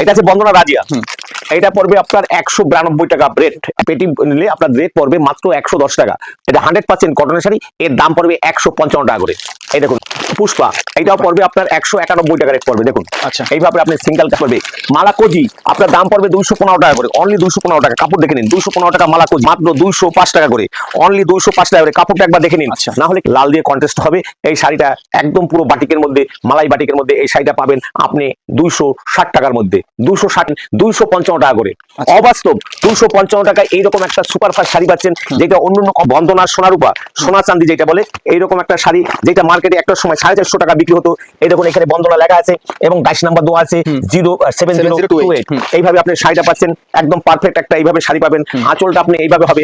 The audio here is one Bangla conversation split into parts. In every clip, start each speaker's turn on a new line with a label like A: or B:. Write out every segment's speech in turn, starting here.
A: এটা আছে বন্দনা রাজিয়া। এটা পড়বে আপনার 192 টাকা রেট। পেটি নিলে আপনার রেট পড়বে মাত্র 110 টাকা। এটা 100% কটনের শাড়ি, এর দাম পড়বে 155 টাকা করে। এই দেখুন পুষ্পা, এটাও পড়বে আপনার 191 টাকা রেট পড়বে। দেখুন
B: আচ্ছা,
A: এইভাবে আপনি সিঙ্গেল পড়বে। মালা কোজি আপনার দাম পড়বে 215 টাকা করে, অনলি 215 টাকা। কাপড় দেখে নিন, 215 টাকা মালা কোজি, মাত্র 205 টাকা করে, অনলি 205 টাকা করে। কাপড়টা একবার দেখে নিন, না হলে লাল দিয়ে কন্টেস্ট হবে। এই শাড়িটা একদম পুরো বাটিকের মধ্যে, মালাই বাটিকের মধ্যে এই শাড়িটা পাবেন আপনি 260 টাকার মধ্যে, 255 টাকা করে। অবাস্তব 255 টাকায় এইরকম একটা সুপারফাস্ট শাড়ি পাচ্ছেন, যেটা অন্য বন্দনা সোনারূপা সোনা চাঁদি যেটা বলে, এইরকম একটা শাড়ি যেটা মার্কেটে একটা সময় 450 টাকা বিক্রি হতো। এই দেখুন এখানে বন্দনা লেখা আছে এবং 22 নাম্বার দেওয়া আছে 07028। এইভাবে আপনি শাড়িটা পাচ্ছেন একদম পারফেক্ট একটা এইভাবে শাড়ি পাবেন। আঁচলটা আপনি এইভাবে হবে।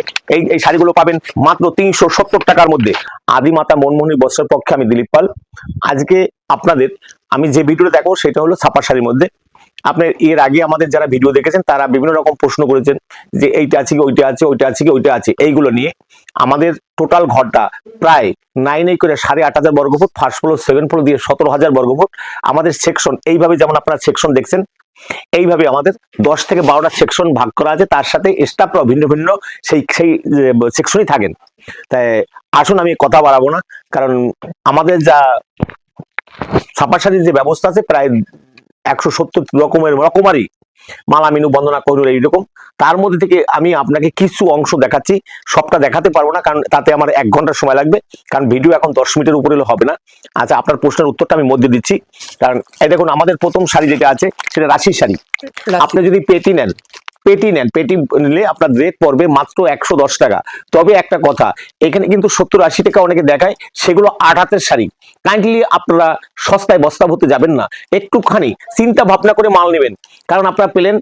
A: এই শাড়িগুলো পাবেন মাত্র 370 টাকার মধ্যে। আদিমাতা মনমোহনী বস্ত্রের পক্ষে আমি দিলীপ পাল। আজকে আপনাদের আমি যে ভিডিওটা দেখো সেটা হলো ছাপা শাড়ির মধ্যে। আপনার এর আগে আমাদের যারা ভিডিও দেখেছেন তারা বিভিন্ন রকম প্রশ্ন করেছেন যে এইটা আছে কি, ওইটা আছে, ওইটা আছে কি, ওইটা আছে। এইগুলো নিয়ে আমাদের টোটাল ঘরটা প্রায় 9 করে 8,500 বর্গফুট, ফার্স্ট ফ্লোর সেকেন্ড ফ্লোর দিয়ে 17,000 বর্গফুট। আমাদের সেকশন এইভাবে, যেমন আপনারা সেকশন দেখছেন এইভাবে আমাদের 10 থেকে 12টা সেকশন ভাগ করা আছে, তার সাথে স্টাফরাও ভিন্ন ভিন্ন সেই সেকশনই থাকেন। তাই আসুন আমি কথা বাড়াবো না, কারণ আমাদের যা ছাপা শাড়ির যে ব্যবস্থা আছে প্রায় 170 রকমারি মালা, মিনু, বন্দনা, কোহিনূর এইরকম। তার মধ্যে থেকে আমি আপনাকে কিছু অংশ দেখাচ্ছি, সবটা দেখাতে পারবো না কারণ তাতে আমার 1 ঘন্টা সময় লাগবে, কারণ ভিডিও এখন 10 মিনিটের উপরে হবে না। আচ্ছা, আপনার প্রশ্নের উত্তরটা আমি মধ্যে দিচ্ছি। কারণ এই দেখুন আমাদের প্রথম শাড়ি যেটা আছে সেটা রাশির শাড়ি। আপনি যদি পেটি নেন, পেটি নিলে আপনার রেট পড়বে মাত্র 110 টাকা। তবে একটা কথা, এখানে কিন্তু 70-80 টাকা অনেকে দেখায়, সেগুলো 8 হাতের শাড়ি। কাইন্ডলি আপনারা সস্তায় বস্তা ভরতে যাবেন না, একটুখানি চিন্তা ভাবনা করে মাল নেবেন। কারণ আপনারা পেলেন,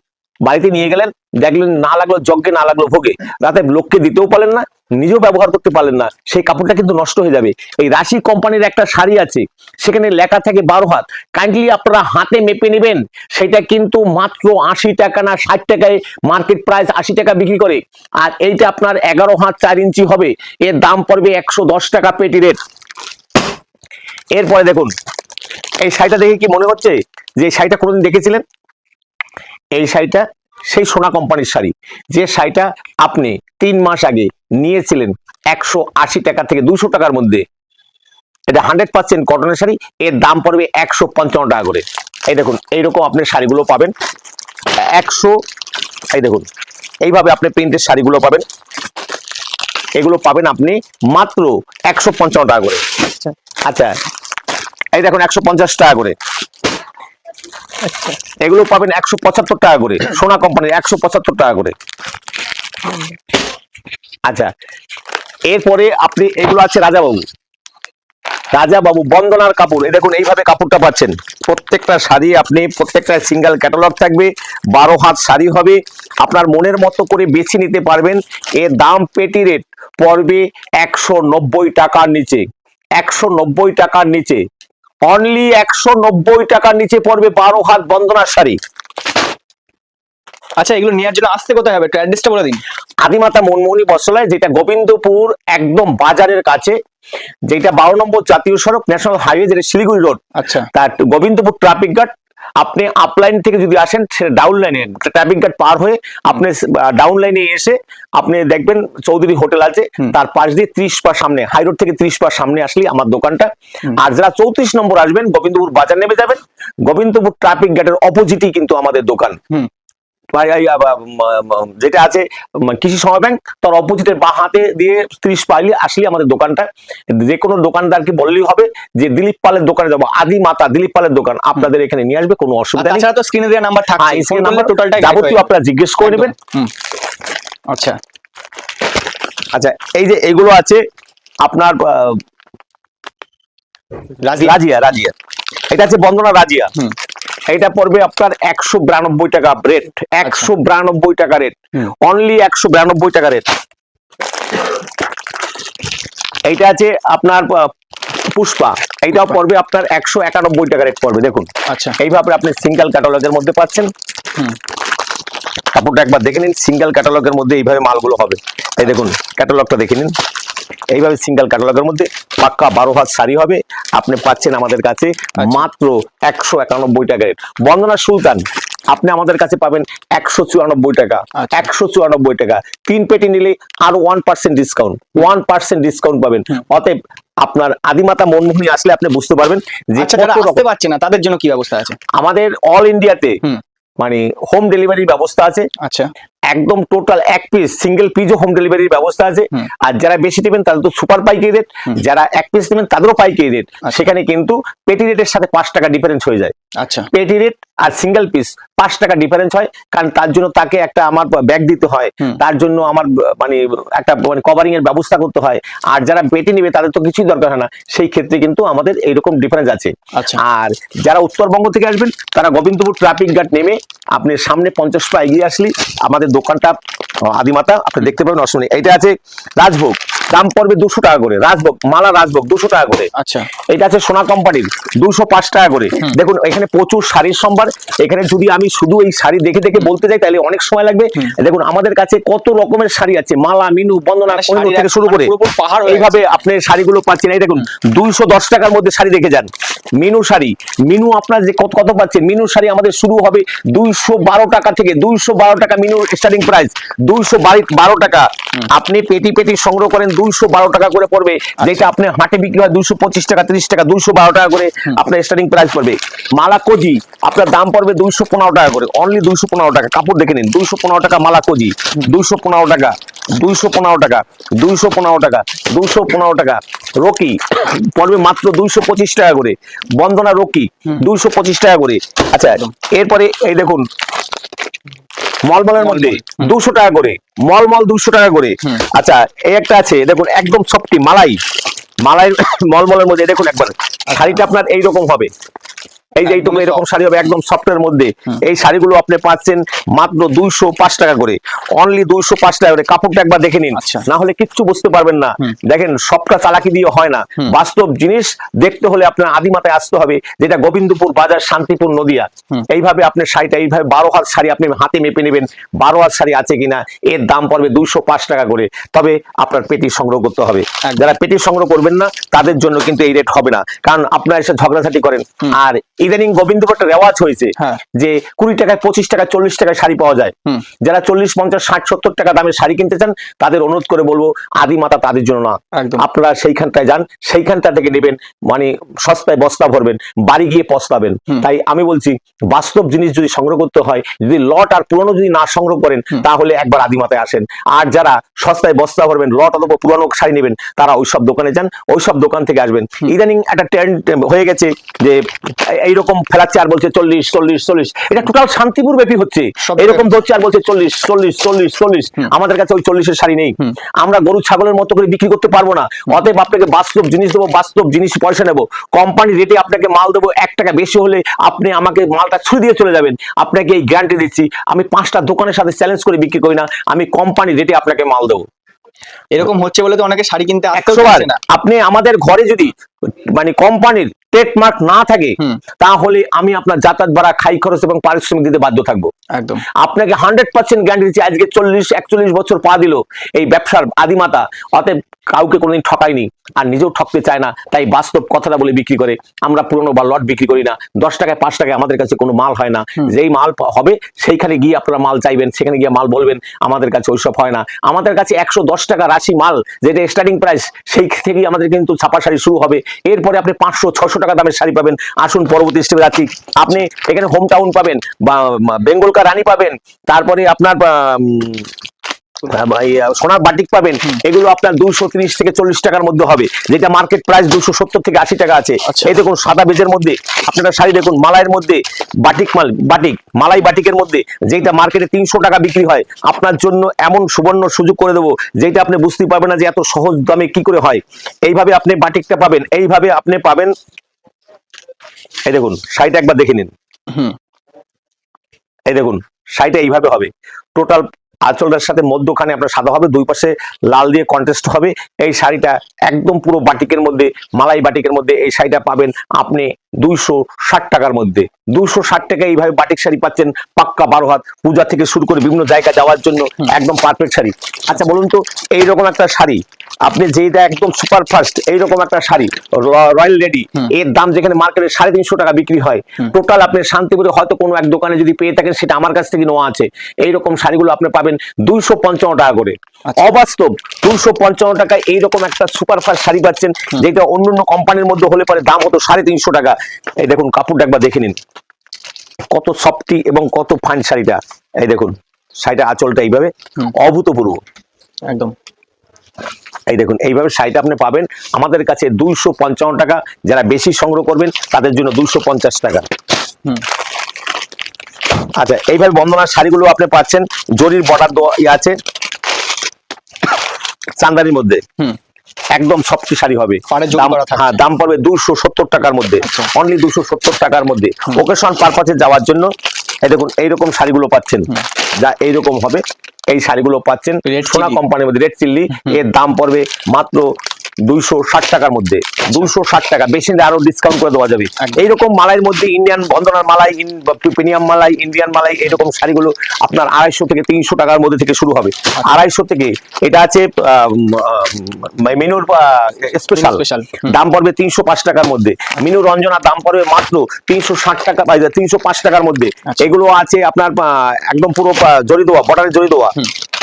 A: বাড়িতে নিয়ে গেলেন, দেখলেন না লাগলো যজ্ঞে, না লাগলো ভোগে, রাতে লোককে দিতেও পারলেন না, নিজেও ব্যবহার করতে পারলেন না, সেই কাপড়টা কিন্তু নষ্ট হয়ে যাবে। এই রাশি কোম্পানির একটা শাড়ি আছে, সেখানে লেখা থাকে 12 হাত। কাইন্ডলি আপনারা হাতে মেপে নেবেন, সেটা কিন্তু মাত্র 80 টাকা না 60 টাকায় মার্কেট প্রাইস 80 টাকা বিক্রি করে। আর এইটা আপনার 11 হাত 4 ইঞ্চি হবে, এর দাম পড়বে 110 টাকা পেটি রেট। এরপরে দেখুন এই শাড়িটা দেখে কি মনে হচ্ছে যে এই শাড়িটা কোনোদিন দেখেছিলেন? এই শাড়িটা সেই সোনা কোম্পানির শাড়ি, যে শাড়িটা আপনি 3 মাস আগে নিয়েছিলেন 180 টাকা থেকে 200 টাকার মধ্যে। এটা 100% কটনের শাড়ি, এর দাম পড়বে 155 টাকা করে। এই দেখুন এইরকম আপনি শাড়িগুলো পাবেন 100। এই দেখুন এইভাবে আপনি প্রিন্টের শাড়িগুলো পাবেন, এগুলো পাবেন আপনি মাত্র 155 টাকা করে। আচ্ছা, এই দেখুন 150 টাকা করে। এগুলো পাবেন 175 টাকা করে, সোনা কোম্পানির 175 টাকা করে। আচ্ছা, এরপরে আপনি এগুলো আছে রাজাবাবু বন্দনার কাপড়। এই দেখুন এইভাবে কাপড়টা পাচ্ছেন, প্রত্যেকটা শাড়ি আপনি প্রত্যেকটা সিঙ্গেল ক্যাটালগ থাকবে, 12 হাত শাড়ি হবে, আপনার মনের মতো করে বেছে নিতে পারবেন। এর দাম পেটি রেট পড়বে 190 টাকার নিচে, 190 টাকার নিচে, অনলি 190 টাকার নিচে পড়বে 12 হাত বন্দনার শাড়ি।
B: আচ্ছা, এগুলো নেওয়ার জন্য আসতে কোথায় হবে, একটু অ্যাড্রেসটা বলে দিন।
A: আদিমাতা মনমোহনী বস্ত্রালয়, যেটা গোবিন্দপুর একদম বাজারের কাছে, যেটা 12 নম্বর জাতীয় সড়ক ন্যাশনাল হাইওয়ে, যেটা শিলিগুড়ি রোড।
B: আচ্ছা,
A: তার গোবিন্দপুর ট্রাফিক গার্ড, আপনি আপলাইন থেকে যদি আসেন সেটা ডাউন লাইনে, ট্রাফিক গার্ড পার হয়ে আপনি ডাউন লাইনে এসে আপনি দেখবেন চৌধুরী হোটেল আছে, তার পাশ দিয়ে 30 পা সামনে, হাই রোড থেকে 30 পা সামনে আসলেই আমার দোকানটা। আর যারা 34 নম্বর আসবেন, গোবিন্দপুর বাজার নেমে যাবেন, গোবিন্দপুর ট্রাফিক গার্ডের অপোজিটই কিন্তু আমাদের দোকান। যেটা আছে কৃষি সমবায় ব্যাংক, তার অপোজিটের বাঁ হাতে দিয়ে 30 পাইলে আসলে আমাদের দোকানটা। যে কোনো দোকানদারকে বললেই হবে যে দিলীপ পালের দোকানে যাবো, আদিমাতা দিলীপ পালের দোকান, আপনাদের এখানে নিয়ে আসবে, কোনো অসুবিধা নেই।
B: তো স্ক্রিনে দেওয়া নাম্বার থাকছে,
A: স্ক্রিন নাম্বার টোটালটা যাবতীয় আপনারা জিজ্ঞেস করে নেবেন।
B: আচ্ছা
A: আচ্ছা, এই যে এগুলো আছে আপনার রাজিয়া, এটা আছে বন্দনা রাজিয়া। এটা পড়বে আপনার 192 টাকা রেট, 192 টাকা রেট, অনলি 192 টাকা রেট। এইটা আছে আপনার পুষ্পা, এইটাও পড়বে আপনার 191 টাকা রেট পড়বে। দেখুন
B: আচ্ছা,
A: এইভাবে আপনি সিঙ্গেল ক্যাটালগের মধ্যে পাচ্ছেন। কাপড়টা একবার দেখে নিন, সিঙ্গেল ক্যাটালগের মধ্যে এইভাবে মালগুলো হবে। এই দেখুন ক্যাটালগটা দেখে নিন, এইভাবে সিঙ্গেল ক্যাটালগের মধ্যে পাক্কা 12 হাত শাড়ি হবে, আপনি পাচ্ছেন আমাদের কাছে মাত্র 191 টাকা রেট। বন্দনা সুলতান, আপনি আমাদের কাছে পাবেন 194 টাকা।
B: আচ্ছা।
A: 194 টাকা 3 পেটি নিলে আরো 1% ডিসকাউন্ট, 1% ডিসকাউন্ট পাবেন। অতএব আপনার আদিমাতা মনমোহনী আসলে আপনি বুঝতে পারবেন যে
B: আচ্ছা, যারা
A: কত রকম।
B: আসতে পারছে না তাদের জন্য কি ব্যবস্থা আছে?
A: আমাদের অল ইন্ডিয়াতে
B: হুম।
A: মানে হোম ডেলিভারির ব্যবস্থা আছে।
B: আচ্ছা।
A: একদম টোটাল এক পিস সিঙ্গেল পিসও হোম ডেলিভারির ব্যবস্থা আছে। আর যারা বেশি নেবেন তাদের তো সুপার পাইকারি রেট, যারা এক পিস নেবেন তাদেরও পাইকারি রেট। সেখানে কিন্তু পেটি রেটের সাথে 5 টাকা ডিফারেন্স হয়ে যায়।
B: আচ্ছা।
A: পেটি রেট আর সিঙ্গেল পিস 5 টাকা ডিফারেন্স হয়, কারণ তার জন্য তাকে একটা আমার ব্যাগ দিতে হয়, তার জন্য আমার মানে একটা মানে কভারিং এর ব্যবস্থা করতে হয়। আর যারা পেটি নেবে তাদের তো কিছুই দরকার হয় না, সেই ক্ষেত্রে কিন্তু আমাদের এইরকম ডিফারেন্স আছে।
B: আচ্ছা।
A: আর যারা উত্তরবঙ্গ থেকে আসবেন তারা গোবিন্দপুর ট্রাফিক গার্ড নেমে আপনি সামনে 50 পা এগিয়ে আসলে আমাদের দোকানটা আদিমাতা আপনি দেখতে পাবেন। অসুবিধা এইটা আছে রাজভোগ, দাম পড়বে 200 টাকা করে। রাজভোগ মালা রাজভোগ 200 টাকা করে।
B: আচ্ছা।
A: এটা আছে সোনা কোম্পানির 205 টাকা করে। দেখুন এখানে প্রচুর শাড়ির সম্ভার। এখানে যদি আমি শুধু এই শাড়ি দেখে দেখে বলতে যাই তাহলে অনেক সময় লাগবে। দেখুন আমাদের কাছে কত রকমের শাড়ি আছে, মালা মিনু বন্দনা কোহিনূর থেকে শুরু করে এইভাবে আপনি শাড়িগুলো পাচ্ছেন। এই দেখুন 210 টাকার মধ্যে শাড়ি দেখে যান। মিনু শাড়ি, মিনু আপনার যে কত কত পাচ্ছেন। মিনু শাড়ি আমাদের শুরু হবে 212 টাকা থেকে। 212 টাকা মিনু স্টার্টিং প্রাইস, 212 টাকা। আপনি পেটি পেটি সংগ্রহ করেন 212 টাকা করে পড়বে। যেটা আপনি হাটে বিক্রি হয় 225 টাকা 30 টাকা, 212 টাকা করে আপনার স্টার্টিং প্রাইস পড়বে। মালা কোজি আপনার দাম পড়বে 215 টাকা করে, অনলি 215 টাকা। কাপড় দেখে নিন, 215 টাকা মালা কোজি, 215 টাকা, 215 টাকা, 215 টাকা, 215 টাকা। রকি পড়বে মাত্র 225 টাকা করে। বন্দনা রকি 225 টাকা করে। আচ্ছা, এরপরে এই দেখুন মলমলের মধ্যে 200 টাকা করে, মলমল 200 টাকা করে। আচ্ছা, এই একটা আছে দেখুন একদম সফটি মালাই, মালাই মলমলের মধ্যে দেখুন একবার শাড়িটা আপনার এইরকম হবে। এই যে এইটুকু এরকম শাড়ি হবে একদম সফটের মধ্যে। এই শাড়িগুলো আপনি পাচ্ছেন মাত্র 205 টাকা করে, অনলি 205 টাকা করে। কাপড়টা একবার দেখে নিন, না হলে কিচ্ছু বুঝতে পারবেন না। দেখেন সবটা চালাকি দিয়ে হয় না, বাস্তব জিনিস দেখতে হলে আপনার আদিমাতায় আসতে হবে, যেটা গোবিন্দপুর বাজার, শান্তিপুর, নদিয়া। এইভাবে আপনি শাড়িটা এইভাবে 12 হাত শাড়ি আপনি হাতে মেপে নেবেন 12 হাত শাড়ি আছে কিনা। এর দাম পড়বে 205 টাকা করে। তবে আপনার পেটি সংগ্রহ করতে হবে। যারা পেটি সংগ্রহ করবেন না তাদের জন্য কিন্তু এই রেট হবে না, কারণ আপনারা এসে ঝগড়াঝাটি করেন। আর ইদানিং গোবিন্দপুর একটা রেওয়াজ হয়েছে যে 20 টাকায় 25 টাকা 40 টাকায় শাড়ি পাওয়া যায়। যারা 40 50 60 70 টাকা দামের শাড়ি কিনতে চান তাদের অনুরোধ করে বলবো আদিমাতা তাদের জন্য না। আপনারা সেইখানটায় যান, সেইখানটা থেকে নেবেন, মানে সস্তায় বস্তা ভরবেন, বাড়ি গিয়ে পস্তাবেন। তাই আমি বলছি বাস্তব জিনিস যদি সংগ্রহ করতে হয়, যদি লট আর পুরনো যদি না সংগ্রহ করেন তাহলে একবার আদিমাতায় আসেন। আর যারা সস্তায় বস্তা ভরবেন, লট অথবা পুরনো শাড়ি নেবেন, তারা ওইসব দোকানে যান, ওইসব দোকান থেকে আসবেন। ইদানিং একটা ট্রেন্ড হয়ে গেছে যে এইরকম ফেলাচ্ছে আর বলছে 40 40 40। এটা টোটাল শান্তিপুর ব্যাপী হচ্ছে, এরকম ধরছে আর বলছে 40 40 40 40। আমাদের কাছে ওই 40 এর শাড়ি নেই। আমরা গরু ছাগলের মতো করে বিক্রি করতে পারবো না। অতএব আপনাকে বাস্তব জিনিস দেবো, বাস্তব জিনিস পয়সা নেবো, কোম্পানি রেটে আপনাকে মাল দেবো। 1 টাকা বেশি হলে আপনি আমাকে মালটা ছুঁড়ে দিয়ে চলে যাবেন। আপনাকে এই গ্যারান্টি দিচ্ছি, আমি 5টা দোকানের সাথে চ্যালেঞ্জ করে বিক্রি করি না, আমি কোম্পানি রেটে আপনাকে মাল দেবো।
B: এরকম হচ্ছে বলে তো অনেকে শাড়ি কিনতে আসতে না।
A: আপনি আমাদের ঘরে যদি মানে কোম্পানির ট্রেডমার্ক না থাকে তাহলে আমি আপনার যাতায়াত ভাড়া, খাই খরচ এবং পারিশ্রমিক দিতে বাধ্য থাকবো। একদম আপনাকে 100% গ্যারান্টি দিচ্ছি। আজকে 40 41 বছর পা দিল এই ব্যবসার আদিমাতা। অতএব কাউকে কোনোদিন ঠকায়নি আর নিজেও ঠকতে চায় না, তাই বাস্তব কথাটা বলে বিক্রি করে। আমরা পুরনো বা লট বিক্রি করি না। 10 টাকায় 5 টাকায় আমাদের কাছে কোনো মাল হয় না। যেই মাল হবে সেইখানে গিয়ে আপনারা মাল চাইবেন, সেখানে গিয়ে মাল বলবেন। আমাদের কাছে ওইসব হয় না। আমাদের কাছে 110 টাকা রাশি মাল, যেটা স্টার্টিং প্রাইস, সেই থেকেই আমাদের কিন্তু ছাপা শাড়ি শুরু হবে। এরপরে আপনি 500 600 টাকা দামের শাড়ি পাবেন। আসুন পরবর্তী স্টেপে যাচ্ছি। আপনি এখানে হোম টাউন পাবেন, বা বেঙ্গলকা রানী পাবেন, তারপরে আপনার সোনার বাটিক পাবেন। এগুলো আপনার 230 থেকে 40 টাকার মধ্যে হবে, যেটা মার্কেট প্রাইস 270 থেকে 80 টাকা আছে। এই দেখুন সাদা বেজের মধ্যে আপনারা শাড়ি দেখুন, মালাইয়ের মধ্যে বাটিক মাল, বাটিক মালাই বাটিকের মধ্যে, যেটা মার্কেটে 300 টাকা বিক্রি হয়, আপনার জন্য এমন সুবর্ণ সুযোগ করে দেবো যেটা আপনি বুঝতে পারবেন না যে এত সহজ দামে কি করে হয়। এইভাবে আপনি বাটিকটা পাবেন, এইভাবে আপনি পাবেন। এই দেখুন শাড়িটা একবার দেখে নিন। এই দেখুন শাড়িটা এইভাবে হবে। টোটাল আঁচলটার সাথে মধ্যখানে আপনার সাদা হবে, দুই পাশে লাল দিয়ে কন্ট্রাস্ট হবে। এই শাড়িটা একদম পুরো বাটিকের মধ্যে, মালাই বাটিকের মধ্যে এই শাড়িটা পাবেন আপনি 260 টাকার মধ্যে। 260 টাকা এইভাবে বাটিক শাড়ি পাচ্ছেন, পাক্কা 12 হাত, পূজা থেকে শুরু করে বিভিন্ন জায়গা যাওয়ার জন্য একদম পারফেক্ট শাড়ি। আচ্ছা বলুন তো, এইরকম একটা শাড়ি আপনি যেটা একদম সুপার ফাস্ট, এইরকম একটা শাড়ি রয়্যাল লেডি, এর দাম যেখানে মার্কেটে 350 টাকা বিক্রি হয়, টোটাল আপনি শান্তিপুরে হয়তো কোনো এক দোকানে যদি পেয়ে থাকেন, সেটা আমার কাছ থেকে নেওয়া আছে, এইরকম শাড়িগুলো আপনি পাবেন 255 টাকা করে। অবাস্তব 255 টাকায় এইরকম একটা সুপার ফাস্ট শাড়ি পাচ্ছেন, যেটা অন্য কোম্পানির মধ্যে হলে পরে দাম হতো 350 টাকা। এই দেখুন কাপড়টা একবার দেখে নিন, কত সফটি এবং কত ফাইন শাড়িটা। এই দেখুন শাড়িটা আঁচলটা এইভাবে অভূতপূর্ব,
B: একদম।
A: এই দেখুন এইভাবে শাড়িটা আপনি পাবেন আমাদের কাছে 255 টাকা। যারা বেশি সংগ্রহ করবেন তাদের জন্য 250 টাকা। আচ্ছা এইভাবে বন্দনার শাড়িগুলো আপনি পাচ্ছেন, জরির বর্ডার আছে চান্দারির মধ্যে, একদম সফট শাড়ি হবে। হ্যাঁ, দাম পড়বে 270 টাকার মধ্যে, অনলি 270 টাকার মধ্যে। ওকেশন পারপাসে যাওয়ার জন্য এই দেখুন এইরকম শাড়িগুলো পাচ্ছেন, যা এইরকম হবে। এই শাড়িগুলো পাচ্ছেন সোনা কোম্পানির মধ্যে, রেড চিল্লি, এর দাম পড়বে মাত্র 260 টাকার মধ্যে। 260 টাকা, বেশি আরো ডিসকাউন্ট করে দেওয়া যাবে। এইরকম মালাইয়ের মধ্যে ইন্ডিয়ান বন্দনার মালাই, প্রিমিয়াম মালাই, ইন্ডিয়ান মালাই, এরকম শাড়িগুলো আপনার 250 থেকে 300 টাকার মধ্যে থেকে শুরু হবে। 250 থেকে এটা আছে মিনুর স্পেশাল, দাম পড়বে 305 টাকার মধ্যে। মিনু রঞ্জনার দাম পড়বে মাত্র 360 টাকা, 305 টাকার মধ্যে। এগুলো আছে আপনার একদম পুরো জরি দেওয়া, বর্ডারে জরি দেওয়া,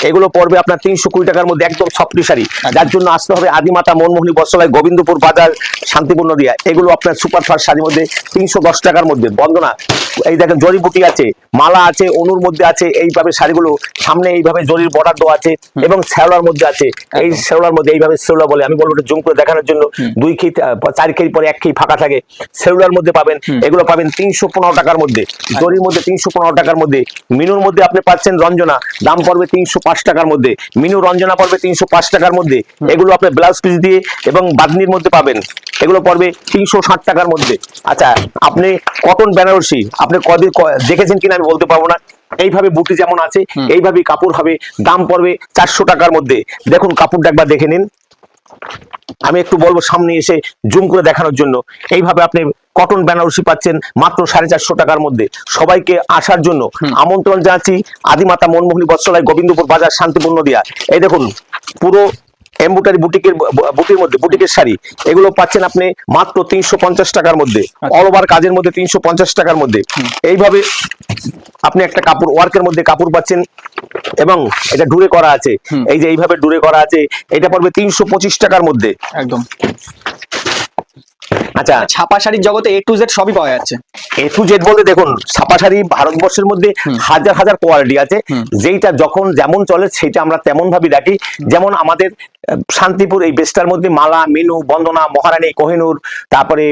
A: এগুলো পড়বে আপনার 320 টাকার মধ্যে, একদম সফটি শাড়ি। যার জন্য আসতে হবে আদিমাতা মনমোহনী বস্ত্রালয়, গোবিন্দপুর বাজার, শান্তিপূর্ণ দিয়া। এগুলো আপনার সুপার ফাস্ট শাড়ির মধ্যে 310 টাকার মধ্যে। বন্দনা এই দেখেন জরিবুটি আছে, মালা আছে, অনুর মধ্যে আছে, এইভাবে শাড়িগুলো সামনে এইভাবে জরির বর্ডার দেওয়া আছে এবং শেওলার মধ্যে আছে। এই শেওলার মধ্যে এইভাবে শেওলা বলে, আমি বলবো এটা জুম করে দেখানোর জন্য, 2 খেই 4 খেই পরে 1 খেই ফাঁকা থাকে, শেওলার মধ্যে পাবেন। এগুলো পাবেন 315 টাকার মধ্যে, জরির মধ্যে 315 টাকার মধ্যে। মিনুর মধ্যে আপনি পাচ্ছেন রঞ্জনা, দাম পড়বে 305 টাকার মধ্যে। মিনু রঞ্জনা পড়বে 305 টাকার মধ্যে। এগুলো আপনি ব্লাউজ পিস দিয়ে এবং বাদনির মধ্যে পাবেন, এগুলো পড়বে 360 টাকার মধ্যে। আচ্ছা আপনি কটন বেনারসি আপনি কদিন দেখেছেন কিনা আমি বলতে পারবো না। এইভাবে বুটি যেমন আছে এইভাবে কাপড় হবে, দাম পড়বে 400 টাকার মধ্যে। দেখুন কাপড়টা একবার দেখে নিন, আমি একটু বলবো সামনে এসে জুম করে দেখানোর জন্য। এইভাবে আপনি কটন বেনারসি পাচ্ছেন মাত্র 450 টাকার মধ্যে। সবাইকে আসার জন্য আমন্ত্রণ জানাচ্ছি আদিমাতা মনমোহনী বস্ত্রালয়, গোবিন্দপুর বাজার, শান্তিপূর্ণ দিয়া। এই দেখুন পুরো এমব্রয়ডারি বুটির মধ্যে বুটিকের শাড়ি, এগুলো পাচ্ছেন আপনি মাত্র 350 টাকার মধ্যে, অল ওভার কাজের মধ্যে 350 টাকার মধ্যে। এইভাবে আপনি একটা কাপড় ওয়ার্কের মধ্যে কাপড় পাচ্ছেন এবং এটা ডুরে করা আছে, এই যে এইভাবে ডুরে করা আছে, এটা পড়বে 325 টাকার মধ্যে একদম। আচ্ছা
B: ছাপা শাড়ির জগতে A to Z সবই পাওয়া যাচ্ছে।
A: A to Z বলতে দেখুন ছাপা শাড়ি ভারতবর্ষের মধ্যে হাজার হাজার কোয়ালিটি আছে, যেটা যখন যেমন চলে সেটা আমরা তেমন ভাবে রাখি। যেমন আমাদের শান্তিপুর এই বেস্টার মধ্যে মালা, মিনু, বন্দনা, মহারানী, কোহিনুর, তারপরে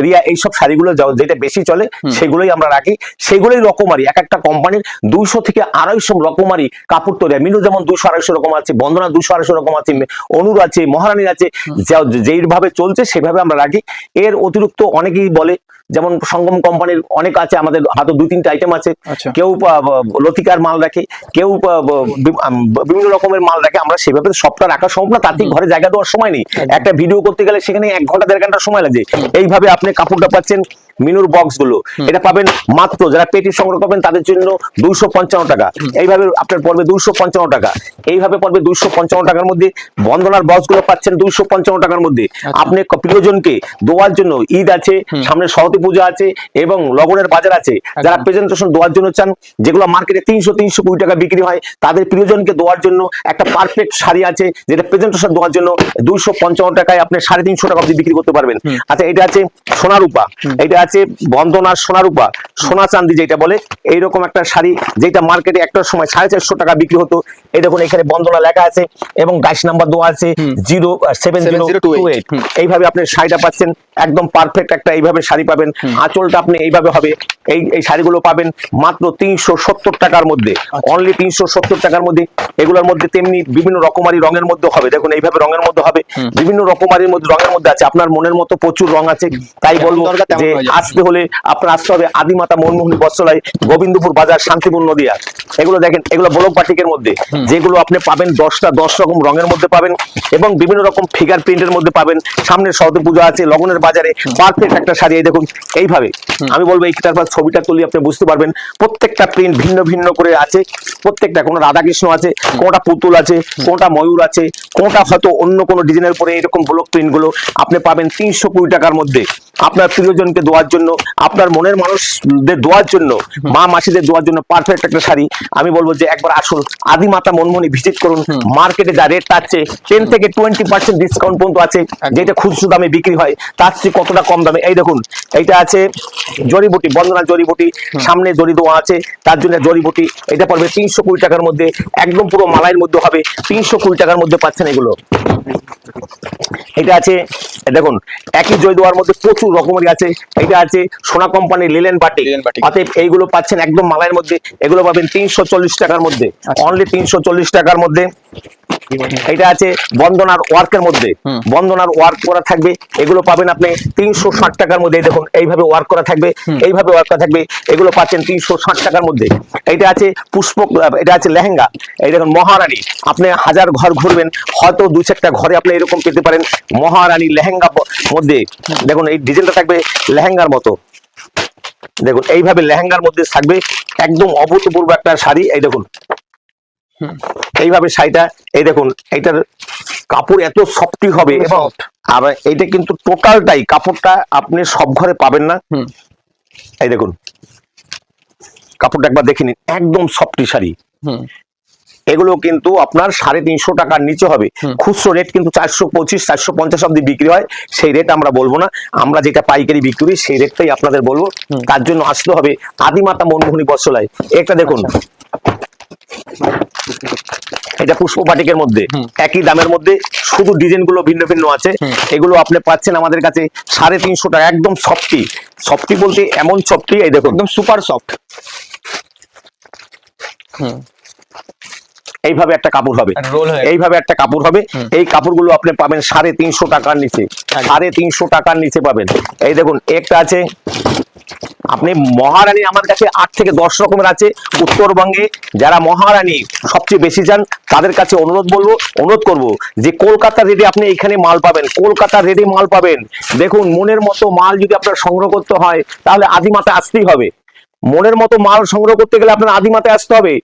A: রিয়া, এইসব শাড়িগুলো যেটা বেশি চলে সেগুলোই আমরা রাখি। সেগুলোই রকমারি, এক একটা কোম্পানির 200 থেকে 250 রকমারি কাপড় তৈরি হয়। মিনু যেমন 200-250 রকম আছে, বন্দনা 200-250 রকম আছে, অনুর আছে, মহারানীর আছে, যেইভাবে চলছে সেভাবে আমরা রাখি। এর অতিরিক্ত অনেকেই বলে, যেমন সঙ্গম কোম্পানির অনেক আছে, আমাদের হাতে 2-3টা আইটেম আছে। কেউ লতিকার মাল রাখে, কেউ বিভিন্ন রকমের মাল রাখে। আমরা সেভাবে সবটা রাখা সম্ভব না, তাতে ঘরে জায়গা দেওয়ার সময় নেই। একটা ভিডিও করতে গেলে সেখানে 1 ঘন্টা 1.5 ঘন্টা সময় লাগে। এইভাবে আপনি কাপড়টা পাচ্ছেন মিনুর বক্স গুলো, এটা পাবেন মাত্র, যারা পেটি সংগ্রহ করবেন তাদের জন্য 255 টাকা। এইভাবে আপনার পড়বে 255 টাকা, এইভাবে পড়বে 255 টাকার মধ্যে। বন্দনার বক্স গুলো পাচ্ছেন 255 টাকার মধ্যে। আপনি প্রিয়জনকে দেওয়ার জন্য, ঈদ আছে সামনে, সরস্বতী পূজা আছে এবং লগনের বাজার আছে, যারা প্রেজেন্টেশন দেওয়ার জন্য চান, যেগুলো মার্কেটে 300-320 টাকা বিক্রি হয়, তাদের প্রিয়জনকে দেওয়ার জন্য একটা পারফেক্ট শাড়ি আছে, যেটা প্রেজেন্টেশন দেওয়ার জন্য 255 টাকায় আপনি 350 টাকা অবধি বিক্রি করতে পারবেন। আচ্ছা এটা আছে সোনারূপা, এটা আছে বন্দনার সোনারূপা, সোনা চাঁদি যেটা বলে, এইরকম একটা শাড়ি যেটা মার্কেটে একটার সময় 450 টাকা বিক্রি হতো। এই দেখুন এখানে বন্দনা লেখা আছে এবং 22 নাম্বার দেওয়া আছে 07028। এইভাবে আপনি শাড়িটা পাচ্ছেন একদম পারফেক্ট একটা এইভাবে শাড়ি পাবেন। আঁচলটা আপনি এইভাবে হবে। এই শাড়িগুলো পাবেন মাত্র 370 টাকার মধ্যে, অনলি 370 টাকার মধ্যে। এগুলোর মধ্যে তেমনি বিভিন্ন রকমারি রঙের মধ্যে হবে, দেখুন এইভাবে রঙের মধ্যে হবে, বিভিন্ন রকমারির মধ্যে রঙের মধ্যে আছে। আপনার মনের মতো প্রচুর রং আছে, তাই বলবো যে আসতে হলে আপনার আসতে হবে আদিমাতা মনমোহনী বস্ত্রালয়, গোবিন্দপুর বাজার, শান্তিপুর নদিয়া। এগুলো দেখেন, এগুলো ব্লক বাটিকের মধ্যে, যেগুলো আপনি পাবেন 10 রকম রঙের মধ্যে পাবেন এবং বিভিন্ন রকম ফিগার প্রিন্টের মধ্যে পাবেন। সামনে সরস্বতী পূজা আছে, লগনের বাজারে পারফেক্ট একটা শাড়ি। এই দেখুন এইভাবে, আমি বলবো এইটার পর ছবিটা তুলি আপনি বুঝতে পারবেন। প্রত্যেকটা প্রিন্ট ভিন্ন ভিন্ন করে আছে, প্রত্যেকটা কোনো রাধাকৃষ্ণ আছে, কোনটা পুতুল আছে, কোনটা ময়ূর আছে, কোনটা হয়তো অন্য কোনো ডিজাইনের পরে এরকম ব্লক প্রিন্ট গুলো আপনি পাবেন 320 টাকার মধ্যে। আপনার প্রিয়জনকে দেওয়ার জন্য, আপনার মনের মানুষদের দেওয়ার জন্য, মা মাসিদের দেওয়ার জন্য পারফেক্ট একটা শাড়ি। আমি বলবো যে একবার আসুন, আদিমাতা মনমোহনী ভিজিট করুন। মার্কেটে যা রেট আছে 10 থেকে 20% ডিসকাউন্ট পর্যন্ত আছে, যেটা খুচরো দামে বিক্রি হয় তার চেয়ে কতটা কম দামে। এই দেখুন, এইটা আছে জড়িবুটি, বন্দনা জড়িবুটি, সামনে জড়ি দেওয়া আছে, তার জন্য জড়িবুটি। এটা পড়বে 320 টাকার মধ্যে, একদম পুরো মালাইয়ের মধ্যে হবে, 320 টাকার মধ্যে পাচ্ছেন এগুলো। এটা আছে দেখুন, একই জয় দেওয়ার মধ্যে প্রচুর রকমের আছে। এটা আছে সোনা কোম্পানির লিলেন বাটি, অতএব এইগুলো পাচ্ছেন একদম মালাইয়ের মধ্যে। এগুলো পাবেন 340 টাকার মধ্যে, অনলি 340 টাকার মধ্যে। এটা আছে বন্দনার ওয়ার্কের মধ্যে, বন্দনার ওয়ার্ক করা থাকবে, এগুলো পাবেন আপনি 360 টাকার মধ্যে। দেখুন এইভাবে ওয়ার্ক করা থাকবে, এইভাবে ওয়ার্ক করা থাকবে, এগুলো পাচ্ছেন 360 টাকার মধ্যে। এটা আছে পুষ্পক, এটা আছে লেহেঙ্গা। এই দেখুন মহারানী, আপনি 1000 ঘর ঘুরবেন, হয়তো 2-1টা ঘরে আপনি এরকম পেতে পারেন মহারানী লেহেঙ্গা মধ্যে। দেখুন এই ডিজাইনটা থাকবে লেহেঙ্গার মতো, দেখুন এইভাবে লেহেঙ্গার মধ্যে থাকবে, একদম অভূতপূর্ব একটা শাড়ি। এই দেখুন এইভাবে শাড়িটা, এই দেখুন এইটার কাপড় এত সফটি হবে, এবং আবার এইটা কিন্তু টোটালটাই কাপড়টা আপনি সব ঘরে পাবেন না। এই দেখুন কাপড়টা একবার দেখে নিন, একদম সফটি শাড়ি। এগুলো কিন্তু আপনার 350 টাকার নিচে হবে। খুচরো রেট কিন্তু 425-450 অব্দি বিক্রি হয়, সেই রেট আমরা বলবো না, আমরা যেটা পাইকারি বিক্রি করি সেই রেটটাই আপনাদের বলবো। তার জন্য আসতে হবে আদিমাতা মনমোহনী বস্ত্রালয়। একটা দেখুন, এটা পুষ্প বাটিকের মধ্যে, একই দামের মধ্যে, শুধু ডিজাইন গুলো ভিন্ন ভিন্ন আছে। এগুলো আপনি পাচ্ছেন আমাদের কাছে 350 টাকা, একদম সফটি। সফটি বলতে এমন সফটি, এই দেখুন
B: একদম সুপার সফট।
A: এইভাবে একটা কাপড় হবে, এইভাবে একটা কাপড় হবে। এই কাপড়গুলো আপনি পাবেন 350 টাকার নিচে, 350 টাকার নিচে পাবেন। এই দেখুন একটা আছে, আপনি মহারানী আমার কাছে 8 থেকে 10 রকমের আছে। উত্তরবঙ্গে যারা মহারানী সবচেয়ে বেশি চান তাদের কাছে অনুরোধ করব যে কলকাতার রেডি আপনি এখানে মাল পাবেন, কলকাতার রেডি মাল পাবেন। দেখুন মনের মতো মাল যদি আপনার সংগ্রহ করতে হয় তাহলে আদিমাতে আসতেই হবে। মনের মতো মাল সংগ্রহ করতে গেলে আপনার আদিমাতে আসতে হবে।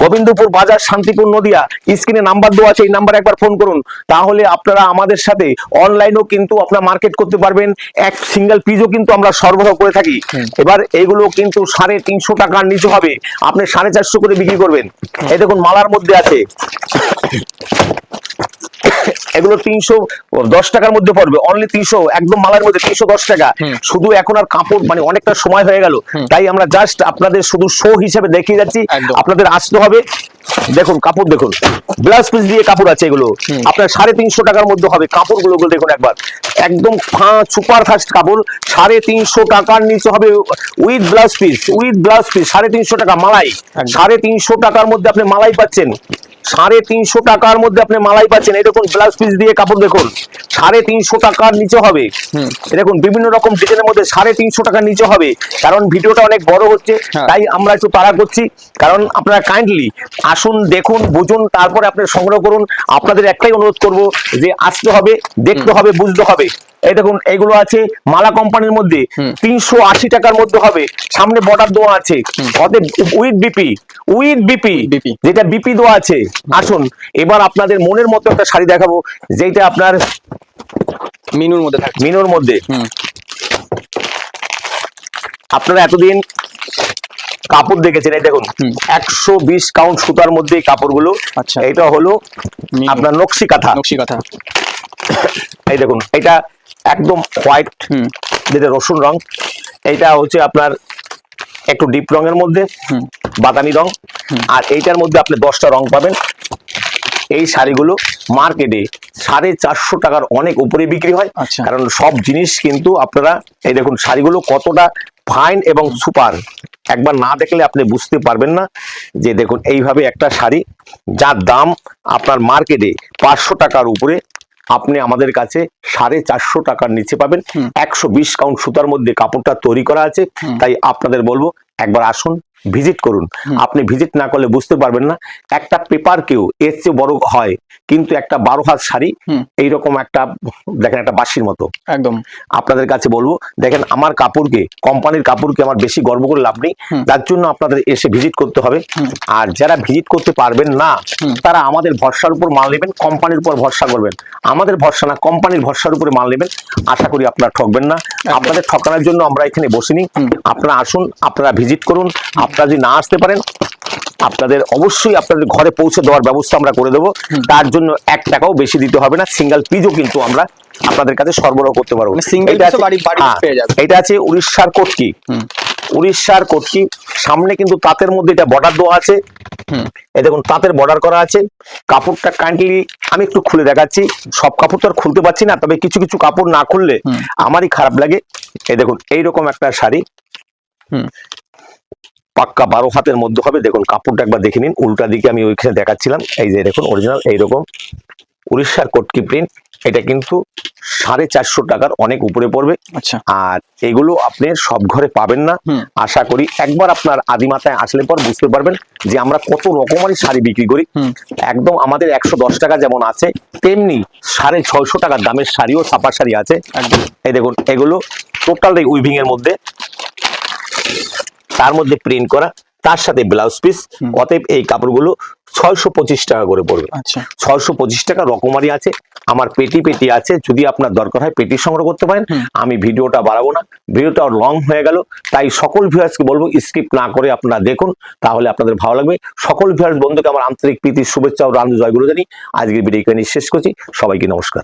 A: গোবিন্দপুর বাজার, শান্তিপুর নদিয়া। স্ক্রিনে নাম্বার দেওয়া আছে, এই নাম্বারে একবার ফোন করুন, তাহলে আপনারা আমাদের সাথে অনলাইনেও কিন্তু আপনারা মার্কেট করতে পারবেন। এক সিঙ্গেল পিসও কিন্তু আমরা সরবরাহ করে থাকি। এবার এইগুলো কিন্তু 350 টাকার নিচে হবে, আপনি 450 করে বিক্রি করবেন। এই দেখুন মালার মধ্যে আছে, এগুলো 310 টাকার মধ্যে পড়বে, অনলি 300, একদম মালার মধ্যে 310 টাকা। শুধু এখন আর কাপড় মানে অনেকটা সময় হয়ে গেল, তাই আমরা জাস্ট আপনাদের শুধু শো হিসেবে দেখিয়ে যাচ্ছি, আপনাদের আসতে হবে। দেখুন কাপড় দেখুন, ব্লাউজ পিস দিয়ে কাপড় আছে, এগুলো আপনার 350 টাকার মধ্যে হবে। কাপড় গুলো দেখুন একবার, একদম সুপার ফাস্ট কাপড়, 350 টাকার নিচে হবে with blouse piece, with blouse piece 350 টাকা মালাই। 350 টাকার মধ্যে আপনি মালাই পাচ্ছেন, 350 টাকার মধ্যে আপনি মালাই পাচ্ছেন। এই দেখুন ব্লাউজ পিস দিয়ে কাপড় দেখুন, 350 টাকার নিচে হবে। দেখুন বিভিন্ন রকম ডিজাইনের মধ্যে 350 টাকার নিচে হবে। কারণ ভিডিওটা অনেক বড় হচ্ছে, তাই আমরা একটু তাড়া করছি। কারণ আপনারা কাইন্ডলি আসুন, দেখুন, বুঝুন, তারপরে আপনি সংগ্রহ করুন। আপনাদের একটাই অনুরোধ করব যে আসতে হবে, দেখতে হবে, বুঝতে হবে। এই দেখুন এইগুলো আছে মালা কোম্পানির মধ্যে, 380 টাকার মধ্যে হবে, সামনে বর্ডার দেওয়া আছে, উইথ বিপি, উইথ বিপি, যেটা বিপি দেওয়া আছে। আসুন এবার আপনাদের মনের মতো একটা শাড়ি দেখাবো, যেটা আপনার
B: মিনুর মধ্যে থাকে,
A: মিনুর মধ্যে। আপনারা এতদিন কাপড় দেখেছেন, এই দেখুন 120 কাউন্ট সুতার মধ্যে এই কাপড়গুলো।
B: আচ্ছা,
A: এটা হলো আপনার নকশি কাঁথা।
B: নকশি কাঁথা।
A: এই দেখুন এটা একদম হোয়াইট, যেটা রসুন রং। এইটা হচ্ছে আপনার একটু ডিপ রঙের মধ্যে, বাদামি রং। আর এইটার মধ্যে আপনি 10টা রং পাবেন। এই শাড়িগুলো মার্কেটে 450 টাকার অনেক উপরে বিক্রি হয়। কারণ সব জিনিস কিন্তু আপনারা, এই দেখুন শাড়িগুলো কতটা ফাইন এবং সুপার, একবার না দেখলে আপনি বুঝতে পারবেন না। যে দেখুন এইভাবে একটা শাড়ি, যার দাম আপনার মার্কেটে 500 টাকার উপরে, আপনি আমাদের কাছে 450 টাকার নিচে পাবেন।
B: হুম।
A: 120 কাউন্ট সুতার মধ্যে কাপড়টা তৈরি করা আছে।
B: হুম।
A: তাই আপনাদের বলবো একবার আসুন, ভিজিট করুন।
B: হুম।
A: আপনি ভিজিট না করলে বুঝতে পারবেন না। একটা পেপার কেউ এর চেয়ে বড় হয়, কিন্তু একটা 12 হাত শাড়ি
B: হুম।
A: এইরকম একটা দেখেন একটা বাঁশির মতো।
B: একদম।
A: আপনাদের কাছে বলবো দেখেন আমার কাপড়কে, কোম্পানির কাপড়কে আমার বেশি গর্ব করে লাভ নেই।
B: হুম।
A: তার জন্য আপনাদের এসে ভিজিট করতে হবে।
B: হুম।
A: আর যারা ভিজিট করতে পারবেন না
B: হুম।
A: তারা আমাদের ভরসার উপর মাল নেবেন, কোম্পানির উপর ভরসা করবেন। আমাদের ভরসা না, কোম্পানির ভরসার উপরে মাল নেবেন। আশা করি আপনারা ঠকবেন না। আপনাদের ঠকানোর জন্য আমরা এখানে বসিনি।
B: হুম।
A: আপনারা আসুন, আপনারা ভিজিট করুন। আপনারা যদি না আসতে পারেন আপনাদের অবশ্যই আপনাদের ঘরে পৌঁছে দেওয়ার ব্যবস্থা আমরা করে দেবো। তার জন্য 1 টাকাও বেশি দিতে হবে না। সিঙ্গেল পিসও কিন্তু আমরা আপনাদের কাছে সরবরাহ করতে পারবো।
B: মানে single
A: এটা
B: piece ও
A: আছে-
B: বাড়ি
A: হ্যাঁ,
B: পেয়ে যাবে।
A: এটা আছে উড়িষ্যার কটকি।
B: হুম।
A: উড়িষ্যার কটকি, সামনে কিন্তু তাঁতের মধ্যে এটা বর্ডার দেওয়া আছে।
B: হুম।
A: এই দেখুন তাঁতের বর্ডার করা আছে। কাপড়টা কাইন্ডলি আমি একটু খুলে দেখাচ্ছি। সব কাপড় তো আর খুলতে পারছি না, তবে কিছু কিছু কাপড় না খুললে
B: হুম।
A: আমারই খারাপ লাগে। এই দেখুন এইরকম একটা শাড়ি,
B: হুম।
A: পাক্কা 12 হাতের মধ্যে হবে। দেখুন কাপড়টা একবার দেখে নিন। উল্টা দিকে আমি ওইখানে দেখাচ্ছিলাম, এই যে দেখুন অরিজিনাল এইরকম উড়িষ্যার কটকি প্রিন্ট। এটা কিন্তু 450 টাকার অনেক উপরে পড়বে।
B: আচ্ছা।
A: আর এগুলো আপনি সব ঘরে পাবেন না।
B: হুম।
A: আশা করি একবার আপনার আদিমাতায় আসলে পর বুঝতে পারবেন যে আমরা কত রকমারি শাড়ি বিক্রি করি।
B: হুম।
A: একদম আমাদের 110 টাকা যেমন আছে, তেমনি 650 টাকার দামের শাড়িও, ছাপা শাড়ি আছে।
B: একদম।
A: এই দেখুন এগুলো টোটাল উইভিং এর মধ্যে, তার মধ্যে প্রিন্ট করা, তার সাথে ব্লাউজ পিস।
B: হুম।
A: অতএব এই কাপড়গুলো 625 টাকা করে পড়বে।
B: আচ্ছা।
A: 625 টাকা রকমারি আছে। আমার পেটি পেটি আছে, যদি আপনার দরকার হয় পেটি সংগ্রহ করতে পারেন।
B: হুম।
A: আমি ভিডিওটা বাড়াবো না, ভিডিওটা লং হয়ে গেল। তাই সকল ভিউয়ার্সকে বলবো স্কিপ না করে আপনারা দেখুন, তাহলে আপনাদের ভালো লাগবে। সকল ভিউয়ার্স বন্ধুকে আমার আন্তরিক প্রীতি, শুভেচ্ছা ও রাম জয়গুরু জানি। আজকের ভিডিও এখানে শেষ করছি। সবাইকে নমস্কার।